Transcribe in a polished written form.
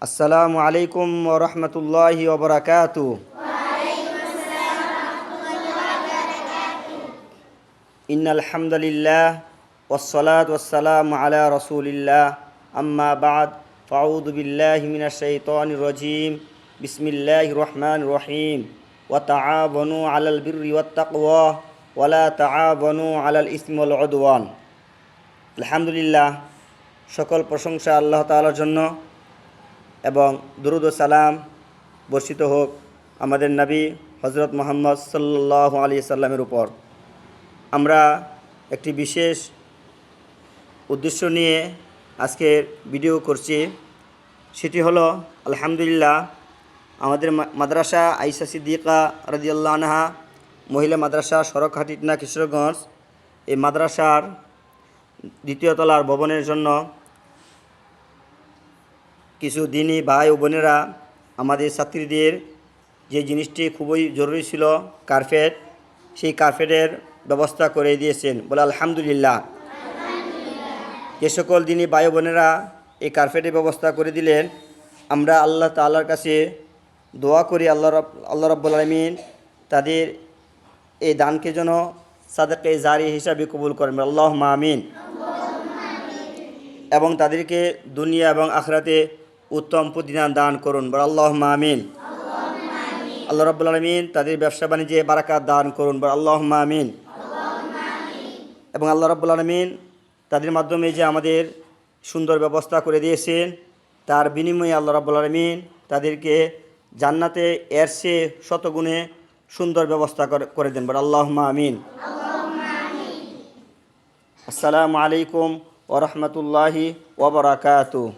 আসসালামু আলাইকুম ওয়া রাহমাতুল্লাহি ওয়া বারাকাতুহু। ইন্নাল হামদালিল্লাহ ওয়াসসালাতু ওয়াসসালামু আলা রাসূলিল্লাহ আম্মা বা'দ ফাআউযু বিল্লাহি মিনাশ শাইতানির রাজীম। বিসমিল্লাহির রহমানির রহিম। ওয়া তাআওয়ানু আলাল বিররি ওয়াত তাকওয়া ওয়া লা তাআওয়ানু আলাল ইসমি ওয়াল উদওয়ান। আলহামদুলিল্লাহ, সকল প্রশংসা আল্লাহ তাআলার জন্য এবং দুরুদ ও সালাম বর্ষিত হোক আমাদের নবী হযরত মুহাম্মদ সাল্লাল্লাহু আলাইহি সাল্লামের উপর। আমরা একটি বিশেষ উদ্দেশ্য নিয়ে আজকের ভিডিও করছি। সেটি হলো আলহামদুলিল্লাহ, আমাদের মাদ্রাসা আয়েশা সিদ্দিকা রাদিয়াল্লাহু আনহা মহিলা মাদ্রাসা সড়কহাটিটনা কিশোরগঞ্জ, এই মাদ্রাসার দ্বিতীয় তলার ভবনের জন্য কিছু দিনী ভাই ও বোনেরা আমাদের ছাত্রীদের যে জিনিসটি খুবই জরুরি ছিল, কার্পেট, সেই কার্পেটের ব্যবস্থা করে দিয়েছেন। বলে আলহামদুলিল্লাহ। যে সকল দিনী ভাই ও বোনেরা এই কার্পেটের ব্যবস্থা করে দিলেন, আমরা আল্লাহ তাআলার কাছে দোয়া করি আল্লাহ রাব্বুল আলামিন তাদের এই দানকে যেন সাদাকে জারি হিসাবে কবুল করেন। আল্লাহুম্মা আমিন। এবং তাদেরকে দুনিয়া এবং আখিরাতে উত্তম প্রতিদান দান করুন। আল্লাহুম্মা আমিন। আল্লাহ রাব্বুল আলামিন তাদের ব্যবসা বাণিজ্যে বারাকাত দান করুন। আল্লাহুম্মা আমিন। এবং আল্লাহ রাব্বুল আলামিন তাদের মাধ্যমে যে আমাদের সুন্দর ব্যবস্থা করে দিয়েছেন, তার বিনিময়ে আল্লাহ রাব্বুল আলামিন তাদেরকে জান্নাতে এর চেয়ে শতগুণে সুন্দর ব্যবস্থা করে দেন। আল্লাহুম্মা আমিন। আসসালামু আলাইকুম ওয়া রাহমাতুল্লাহি ওয়া বারাকাতুহু।